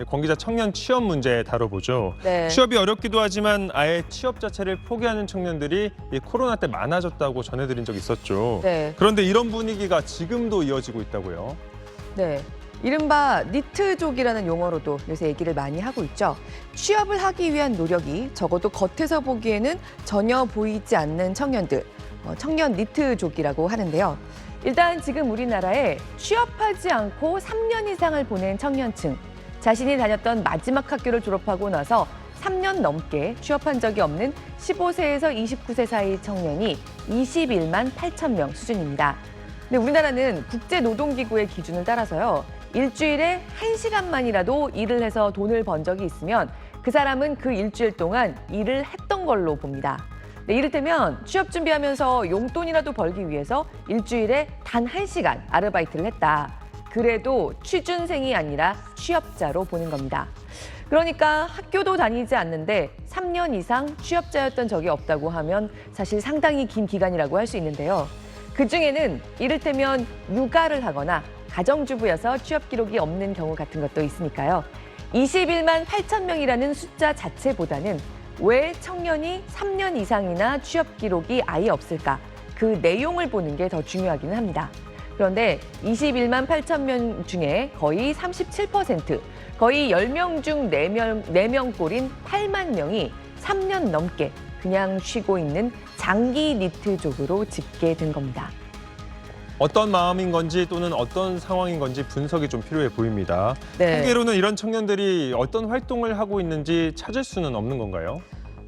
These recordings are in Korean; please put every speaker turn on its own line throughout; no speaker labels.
권기자 청년 취업 문제 다뤄보죠.
네.
취업이 어렵기도 하지만 아예 취업 자체를 포기하는 청년들이 이 코로나 때 많아졌다고 전해드린 적 있었죠.
네.
그런데 이런 분위기가 지금도 이어지고 있다고요.
네. 이른바 니트족이라는 용어로도 요새 얘기를 많이 하고 있죠. 취업을 하기 위한 노력이 적어도 겉에서 보기에는 전혀 보이지 않는 청년들, 청년 니트족이라고 하는데요. 일단 지금 우리나라에 취업하지 않고 3년 이상을 보낸 청년층, 자신이 다녔던 마지막 학교를 졸업하고 나서 3년 넘게 취업한 적이 없는 15세에서 29세 사이 청년이 21만 8천 명 수준입니다. 근데 우리나라는 국제노동기구의 기준을 따라서요. 일주일에 1시간만이라도 일을 해서 돈을 번 적이 있으면 그 사람은 그 일주일 동안 일을 했던 걸로 봅니다. 네, 이를테면 취업 준비하면서 용돈이라도 벌기 위해서 일주일에 단 1시간 아르바이트를 했다. 그래도 취준생이 아니라 취업자로 보는 겁니다. 그러니까 학교도 다니지 않는데 3년 이상 취업자였던 적이 없다고 하면 사실 상당히 긴 기간이라고 할 수 있는데요. 그중에는 이를테면 육아를 하거나 가정주부여서 취업 기록이 없는 경우 같은 것도 있으니까요. 21만 8천 명이라는 숫자 자체보다는 왜 청년이 3년 이상이나 취업 기록이 아예 없을까? 그 내용을 보는 게 더 중요하기는 합니다. 그런데 21만 8천 명 중에 거의 37%, 거의 10명 중 4명 꼴인 8만 명이 3년 넘게 그냥 쉬고 있는 장기 니트족으로 집계된 겁니다.
어떤 마음인 건지 또는 어떤 상황인 건지 분석이 좀 필요해 보입니다.
네.
통계로는 이런 청년들이 어떤 활동을 하고 있는지 찾을 수는 없는 건가요?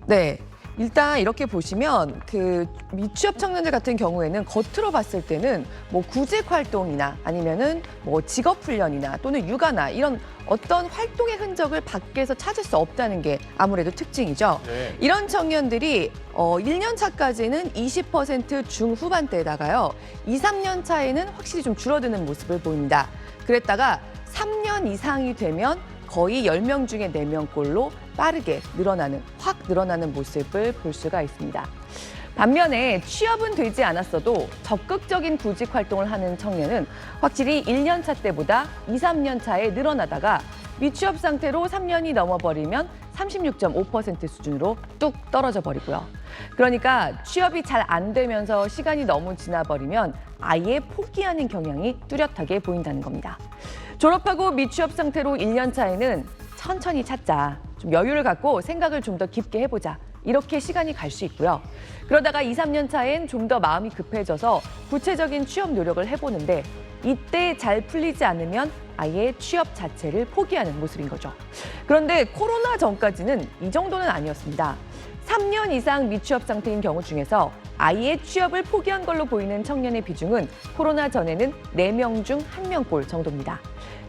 네. 일단 이렇게 보시면 그 미취업 청년들 같은 경우에는 겉으로 봤을 때는 뭐 구직 활동이나 아니면은 뭐 직업 훈련이나 또는 육아나 이런 어떤 활동의 흔적을 밖에서 찾을 수 없다는 게 아무래도 특징이죠.
네.
이런 청년들이 1년 차까지는 20% 중후반대에다가요. 2, 3년 차에는 확실히 좀 줄어드는 모습을 보입니다. 그랬다가 3년 이상이 되면 거의 10명 중에 4명꼴로 빠르게 확 늘어나는 모습을 볼 수가 있습니다. 반면에 취업은 되지 않았어도 적극적인 구직 활동을 하는 청년은 확실히 1년 차 때보다 2, 3년 차에 늘어나다가 미취업 상태로 3년이 넘어버리면 36.5% 수준으로 뚝 떨어져 버리고요. 그러니까 취업이 잘 안 되면서 시간이 너무 지나버리면 아예 포기하는 경향이 뚜렷하게 보인다는 겁니다. 졸업하고 미취업 상태로 1년 차에는 천천히 찾자, 좀 여유를 갖고 생각을 좀 더 깊게 해보자. 이렇게 시간이 갈 수 있고요. 그러다가 2, 3년 차엔 좀 더 마음이 급해져서 구체적인 취업 노력을 해보는데 이때 잘 풀리지 않으면 아예 취업 자체를 포기하는 모습인 거죠. 그런데 코로나 전까지는 이 정도는 아니었습니다. 3년 이상 미취업 상태인 경우 중에서 아예 취업을 포기한 걸로 보이는 청년의 비중은 코로나 전에는 4명 중 1명꼴 정도입니다.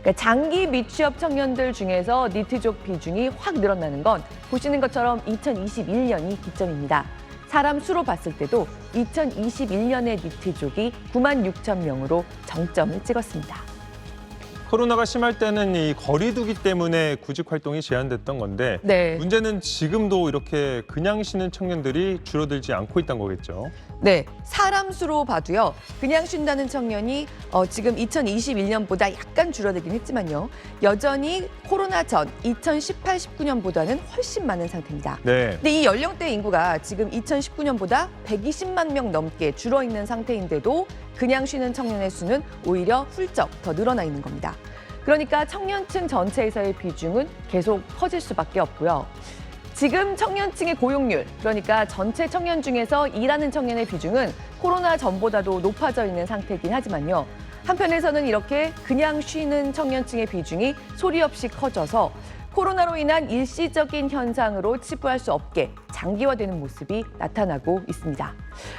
그러니까 장기 미취업 청년들 중에서 니트족 비중이 확 늘어나는 건 보시는 것처럼 2021년이 기점입니다. 사람 수로 봤을 때도 2021년의 니트족이 9만 6천 명으로 정점을 찍었습니다.
코로나가 심할 때는 이 거리두기 때문에 구직 활동이 제한됐던 건데
네.
문제는 지금도 이렇게 그냥 쉬는 청년들이 줄어들지 않고 있다는 거겠죠.
네, 사람 수로 봐도요. 그냥 쉰다는 청년이 지금 2021년보다 약간 줄어들긴 했지만요. 여전히 코로나 전 2018, 19년보다는 훨씬 많은 상태입니다.
네.
근데 이 연령대 인구가 지금 2019년보다 120만 명 넘게 줄어 있는 상태인데도 그냥 쉬는 청년의 수는 오히려 훌쩍 더 늘어나 있는 겁니다. 그러니까 청년층 전체에서의 비중은 계속 커질 수밖에 없고요. 지금 청년층의 고용률, 그러니까 전체 청년 중에서 일하는 청년의 비중은 코로나 전보다도 높아져 있는 상태이긴 하지만요. 한편에서는 이렇게 그냥 쉬는 청년층의 비중이 소리 없이 커져서 코로나로 인한 일시적인 현상으로 치부할 수 없게 장기화되는 모습이 나타나고 있습니다.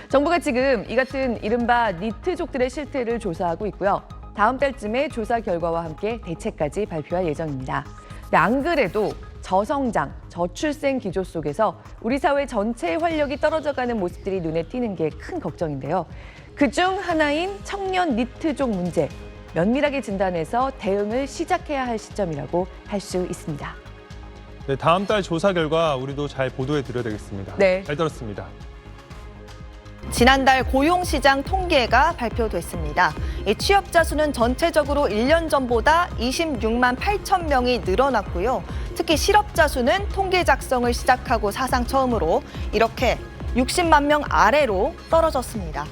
정부가 지금 이 같은 이른바 니트족들의 실태를 조사하고 있고요. 다음 달쯤에 조사 결과와 함께 대책까지 발표할 예정입니다. 안 그래도 저성장, 저출생 기조 속에서 우리 사회 전체의 활력이 떨어져가는 모습들이 눈에 띄는 게 큰 걱정인데요. 그중 하나인 청년 니트족 문제, 면밀하게 진단해서 대응을 시작해야 할 시점이라고 할 수 있습니다.
네, 다음 달 조사 결과 우리도 잘 보도해 드려야 되겠습니다.
네.
잘 들었습니다.
지난달 고용시장 통계가 발표됐습니다. 이 취업자 수는 전체적으로 1년 전보다 26만 8천 명이 늘어났고요. 특히 실업자 수는 통계 작성을 시작하고 사상 처음으로 이렇게 60만 명 아래로 떨어졌습니다.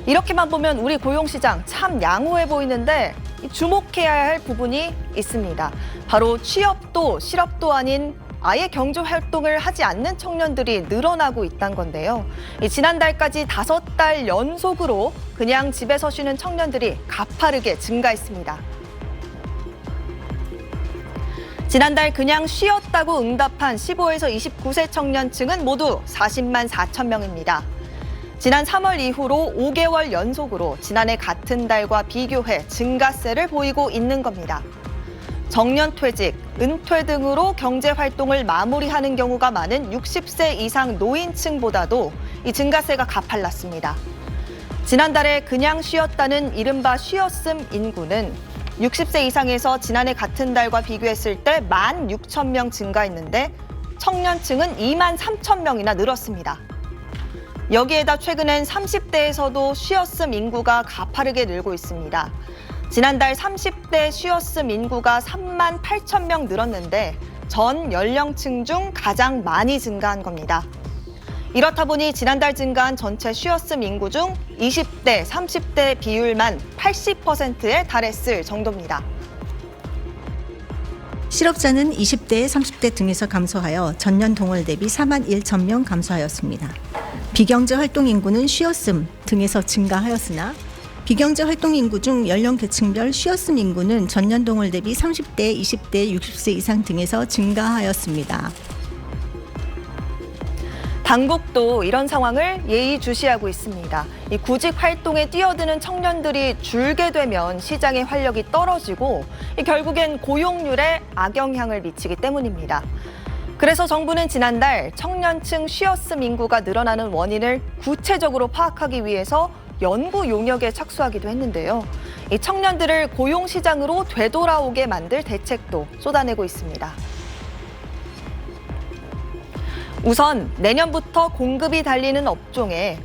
이렇게만 보면 우리 고용시장 참 양호해 보이는데 주목해야 할 부분이 있습니다. 바로 취업도 실업도 아닌 아예 경제 활동을 하지 않는 청년들이 늘어나고 있다는 건데요. 지난달까지 5달 연속으로 그냥 집에서 쉬는 청년들이 가파르게 증가했습니다. 지난달 그냥 쉬었다고 응답한 15에서 29세 청년층은 모두 40만 4천 명입니다. 지난 3월 이후로 5개월 연속으로 지난해 같은 달과 비교해 증가세를 보이고 있는 겁니다. 정년퇴직, 은퇴 등으로 경제활동을 마무리하는 경우가 많은 60세 이상 노인층보다도 이 증가세가 가팔랐습니다. 지난달에 그냥 쉬었다는 이른바 쉬었음 인구는 60세 이상에서 지난해 같은 달과 비교했을 때 16,000명 증가했는데 청년층은 2만 3천 명이나 늘었습니다. 여기에다 최근엔 30대에서도 쉬었음 인구가 가파르게 늘고 있습니다. 지난달 30대 쉬었음 인구가 3만 8천 명 늘었는데 전 연령층 중 가장 많이 증가한 겁니다. 이렇다 보니 지난달 증가한 전체 쉬었음 인구 중 20대, 30대 비율만 80%에 달했을 정도입니다.
실업자는 20대, 30대 등에서 감소하여 전년 동월 대비 4만 1천 명 감소하였습니다. 비경제 활동 인구는 쉬었음 등에서 증가하였으나 비경제 활동 인구 중 연령 계층별 쉬었음 인구는 전년 동월 대비 30대, 20대, 60세 이상 등에서 증가하였습니다.
당국도 이런 상황을 예의주시하고 있습니다. 이 구직 활동에 뛰어드는 청년들이 줄게 되면 시장의 활력이 떨어지고 결국엔 고용률에 악영향을 미치기 때문입니다. 그래서 정부는 지난달 청년층 쉬었음 인구가 늘어나는 원인을 구체적으로 파악하기 위해서 연구 용역에 착수하기도 했는데요. 이 청년들을 고용시장으로 되돌아오게 만들 대책도 쏟아내고 있습니다. 우선 내년부터 공급이 달리는 업종에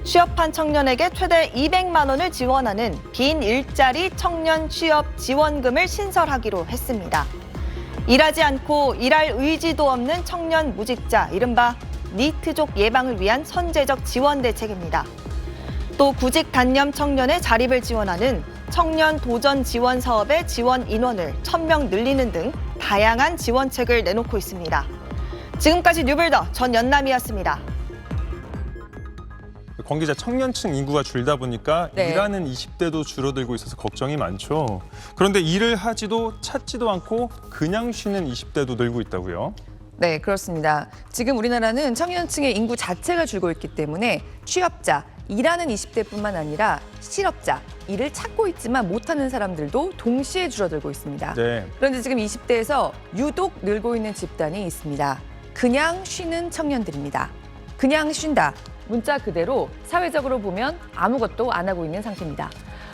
취업한 청년에게 최대 200만 원을 지원하는 긴 일자리 청년 취업 지원금을 신설하기로 했습니다. 일하지 않고 일할 의지도 없는 청년 무직자, 이른바 니트족 예방을 위한 선제적 지원 대책입니다. 또 구직 단념 청년의 자립을 지원하는 청년 도전 지원 사업의 지원 인원을 1,000명 늘리는 등 다양한 지원책을 내놓고 있습니다. 지금까지 뉴빌더 전연남이었습니다.
권 기자, 청년층 인구가 줄다 보니까
네.
일하는 20대도 줄어들고 있어서 걱정이 많죠. 그런데 일을 하지도 찾지도 않고 그냥 쉬는 20대도 늘고 있다고요?
네, 그렇습니다. 지금 우리나라는 청년층의 인구 자체가 줄고 있기 때문에 취업자, 일하는 20대뿐만 아니라 실업자, 일을 찾고 있지만 못하는 사람들도 동시에 줄어들고 있습니다.
네.
그런데 지금 20대에서 유독 늘고 있는 집단이 있습니다. 그냥 쉬는 청년들입니다. 그냥 쉰다. 문자 그대로 사회적으로 보면 아무것도 안 하고 있는 상태입니다.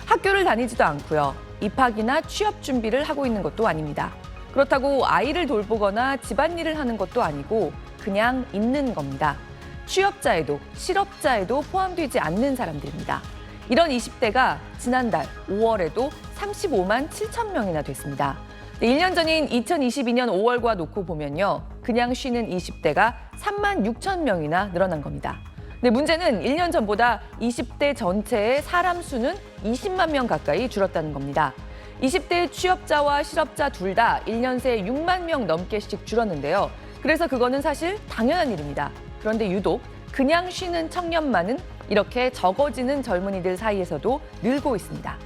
학교를 다니지도 않고요. 입학이나 취업 준비를 하고 있는 것도 아닙니다. 그렇다고 아이를 돌보거나 집안일을 하는 것도 아니고 그냥 있는 겁니다. 취업자에도 실업자에도 포함되지 않는 사람들입니다. 이런 20대가 지난달 5월에도 35만 7천 명이나 됐습니다. 1년 전인 2022년 5월과 놓고 보면요. 그냥 쉬는 20대가 3만 6천 명이나 늘어난 겁니다. 근데 문제는 1년 전보다 20대 전체의 사람 수는 20만 명 가까이 줄었다는 겁니다. 20대 취업자와 실업자 둘 다 1년 새 6만 명 넘게씩 줄었는데요. 그래서 그거는 사실 당연한 일입니다. 그런데 유독 그냥 쉬는 청년만은 이렇게 적어지는 젊은이들 사이에서도 늘고 있습니다.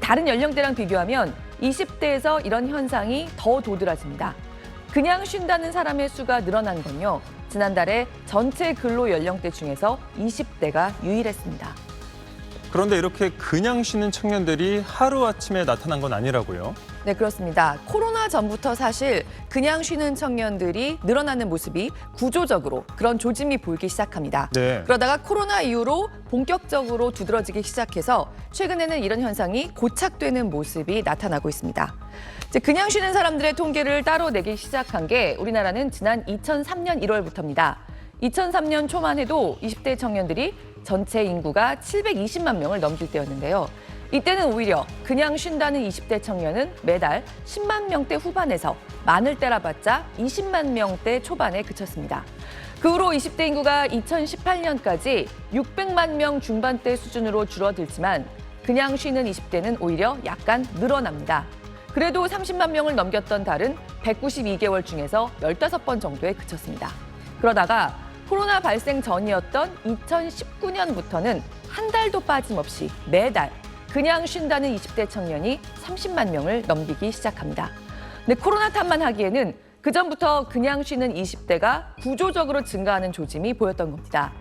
다른 연령대랑 비교하면 20대에서 이런 현상이 더 도드라집니다. 그냥 쉰다는 사람의 수가 늘어난 건요. 지난달에 전체 근로 연령대 중에서 20대가 유일했습니다.
그런데 이렇게 그냥 쉬는 청년들이 하루아침에 나타난 건 아니라고요?
네, 그렇습니다. 코로나 전부터 사실 그냥 쉬는 청년들이 늘어나는 모습이 구조적으로 그런 조짐이 보이기 시작합니다.
네.
그러다가 코로나 이후로 본격적으로 두드러지기 시작해서 최근에는 이런 현상이 고착되는 모습이 나타나고 있습니다. 이제 그냥 쉬는 사람들의 통계를 따로 내기 시작한 게 우리나라는 지난 2003년 1월부터입니다. 2003년 초만 해도 20대 청년들이 전체 인구가 720만 명을 넘길 때였는데요. 이때는 오히려 그냥 쉰다는 20대 청년은 매달 10만 명대 후반에서 많을 때라봤자 20만 명대 초반에 그쳤습니다. 그 후로 20대 인구가 2018년까지 600만 명 중반대 수준으로 줄어들지만 그냥 쉬는 20대는 오히려 약간 늘어납니다. 그래도 30만 명을 넘겼던 달은 192개월 중에서 15번 정도에 그쳤습니다. 그러다가 코로나 발생 전이었던 2019년부터는 한 달도 빠짐없이 매달 그냥 쉰다는 20대 청년이 30만 명을 넘기기 시작합니다. 근데 코로나 탓만 하기에는 그전부터 그냥 쉬는 20대가 구조적으로 증가하는 조짐이 보였던 겁니다.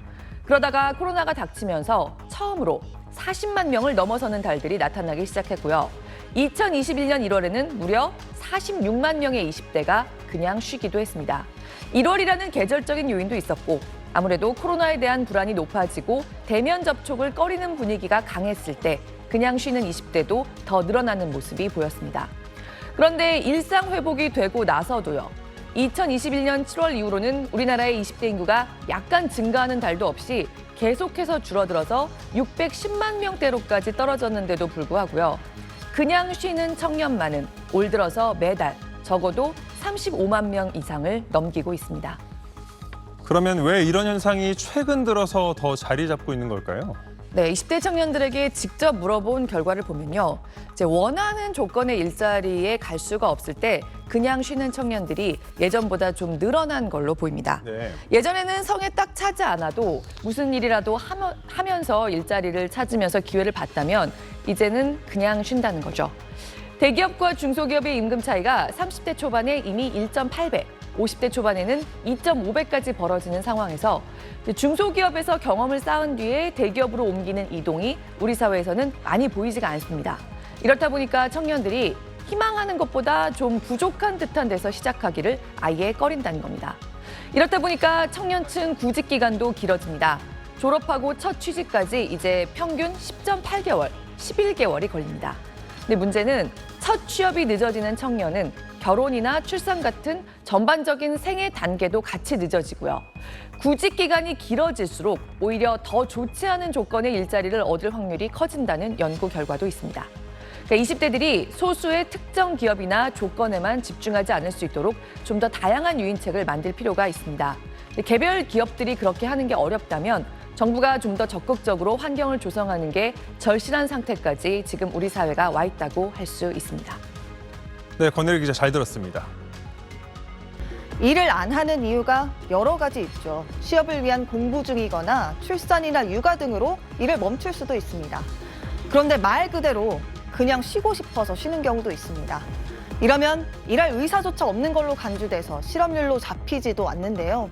그러다가 코로나가 닥치면서 처음으로 40만 명을 넘어서는 달들이 나타나기 시작했고요. 2021년 1월에는 무려 46만 명의 20대가 그냥 쉬기도 했습니다. 1월이라는 계절적인 요인도 있었고 아무래도 코로나에 대한 불안이 높아지고 대면 접촉을 꺼리는 분위기가 강했을 때 그냥 쉬는 20대도 더 늘어나는 모습이 보였습니다. 그런데 일상 회복이 되고 나서도요. 2021년 7월 이후로는 우리나라의 20대 인구가 약간 증가하는 달도 없이 계속해서 줄어들어서 610만 명대로까지 떨어졌는데도 불구하고요. 그냥 쉬는 청년만은 올 들어서 매달 적어도 35만 명 이상을 넘기고 있습니다.
그러면 왜 이런 현상이 최근 들어서 더 자리 잡고 있는 걸까요?
네, 20대 청년들에게 직접 물어본 결과를 보면요. 이제 원하는 조건의 일자리에 갈 수가 없을 때 그냥 쉬는 청년들이 예전보다 좀 늘어난 걸로 보입니다.
네.
예전에는 성에 딱 차지 않아도 무슨 일이라도 하면서 일자리를 찾으면서 기회를 봤다면 이제는 그냥 쉰다는 거죠. 대기업과 중소기업의 임금 차이가 30대 초반에 이미 1.8배, 50대 초반에는 2.5배까지 벌어지는 상황에서 중소기업에서 경험을 쌓은 뒤에 대기업으로 옮기는 이동이 우리 사회에서는 많이 보이지가 않습니다. 이렇다 보니까 청년들이 희망하는 것보다 좀 부족한 듯한 데서 시작하기를 아예 꺼린다는 겁니다. 이렇다 보니까 청년층 구직 기간도 길어집니다. 졸업하고 첫 취직까지 이제 평균 10.8개월, 11개월이 걸립니다. 근데 문제는 첫 취업이 늦어지는 청년은 결혼이나 출산 같은 전반적인 생애 단계도 같이 늦어지고요. 구직 기간이 길어질수록 오히려 더 좋지 않은 조건의 일자리를 얻을 확률이 커진다는 연구 결과도 있습니다. 그러니까 20대들이 소수의 특정 기업이나 조건에만 집중하지 않을 수 있도록 좀 더 다양한 유인책을 만들 필요가 있습니다. 개별 기업들이 그렇게 하는 게 어렵다면 정부가 좀 더 적극적으로 환경을 조성하는 게 절실한 상태까지 지금 우리 사회가 와 있다고 할 수 있습니다.
네, 권혜리 기자 잘 들었습니다.
일을 안 하는 이유가 여러 가지 있죠. 취업을 위한 공부 중이거나 출산이나 육아 등으로 일을 멈출 수도 있습니다. 그런데 말 그대로 그냥 쉬고 싶어서 쉬는 경우도 있습니다. 이러면 일할 의사조차 없는 걸로 간주돼서 실업률로 잡히지도 않는데요.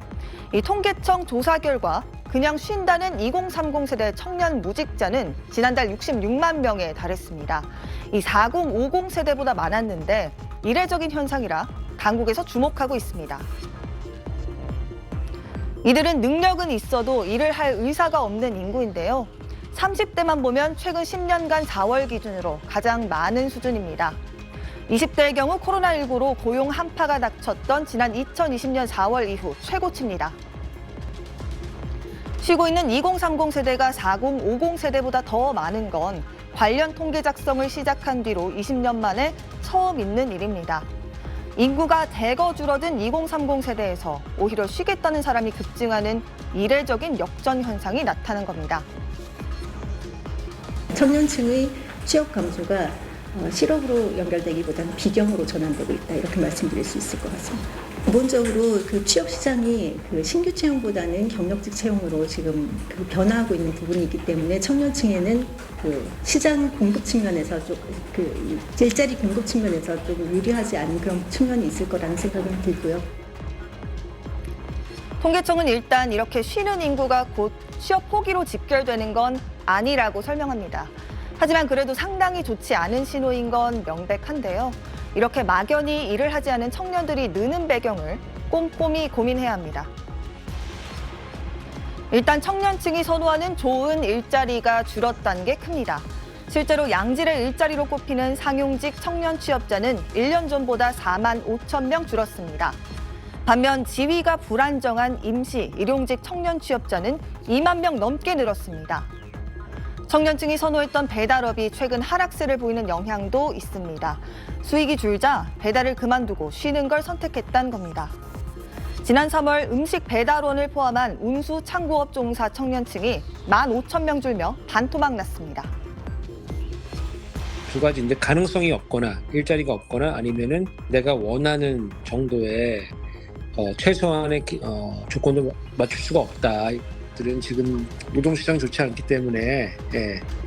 이 통계청 조사 결과 그냥 쉰다는 2030 세대 청년 무직자는 지난달 66만 명에 달했습니다. 이 4050 세대보다 많았는데 이례적인 현상이라 당국에서 주목하고 있습니다. 이들은 능력은 있어도 일을 할 의사가 없는 인구인데요. 30대만 보면 최근 10년간 4월 기준으로 가장 많은 수준입니다. 20대의 경우 코로나19로 고용 한파가 닥쳤던 지난 2020년 4월 이후 최고치입니다. 쉬고 있는 2030 세대가 4050 세대보다 더 많은 건 관련 통계 작성을 시작한 뒤로 20년 만에 처음 있는 일입니다. 인구가 대거 줄어든 2030 세대에서 오히려 쉬겠다는 사람이 급증하는 이례적인 역전 현상이 나타난 겁니다.
청년층의 취업 감소가 실업으로 연결되기보다는 비경으로 전환되고 있다 이렇게 말씀드릴 수 있을 것 같습니다. 기본적으로 그 취업 시장이 그 신규 채용보다는 경력직 채용으로 지금 그 변화하고 있는 부분이 있기 때문에 청년층에는 그 시장 공급 측면에서 그 일자리 공급 측면에서 좀 유리하지 않은 그런 측면이 있을 거라는 생각은 들고요.
통계청은 일단 이렇게 쉬는 인구가 곧 취업 포기로 직결되는 건 아니라고 설명합니다. 하지만 그래도 상당히 좋지 않은 신호인 건 명백한데요. 이렇게 막연히 일을 하지 않은 청년들이 느는 배경을 꼼꼼히 고민해야 합니다. 일단 청년층이 선호하는 좋은 일자리가 줄었다는 게 큽니다. 실제로 양질의 일자리로 꼽히는 상용직 청년 취업자는 1년 전보다 4만 5천 명 줄었습니다. 반면 지위가 불안정한 임시, 일용직 청년 취업자는 2만 명 넘게 늘었습니다. 청년층이 선호했던 배달업이 최근 하락세를 보이는 영향도 있습니다. 수익이 줄자 배달을 그만두고 쉬는 걸 선택했다는 겁니다. 지난 3월 음식 배달원을 포함한 운수 창구업 종사 청년층이 15,000명 줄며 반토막 났습니다.
두 가지인데 가능성이 없거나 일자리가 없거나 아니면은 내가 원하는 정도의 최소한의 조건을 맞출 수가 없다. 들은 지금 노동시장이 좋지 않기 때문에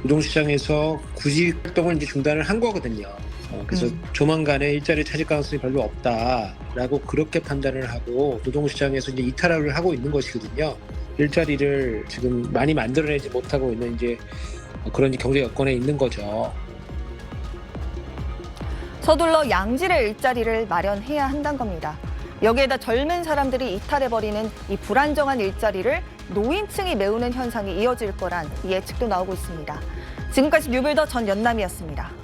노동시장에서 구직 활동을 이제 중단을 한 거거든요. 그래서 조만간에 일자리 찾을 가능성이 별로 없다라고 그렇게 판단을 하고 노동시장에서 이제 이탈을 하고 있는 것이거든요. 일자리를 지금 많이 만들어내지 못하고 있는 이제 그런 경제 여건에 있는 거죠.
서둘러 양질의 일자리를 마련해야 한다는 겁니다. 여기에다 젊은 사람들이 이탈해버리는 이 불안정한 일자리를 노인층이 메우는 현상이 이어질 거란 예측도 나오고 있습니다. 지금까지 뉴빌더 전연남이었습니다.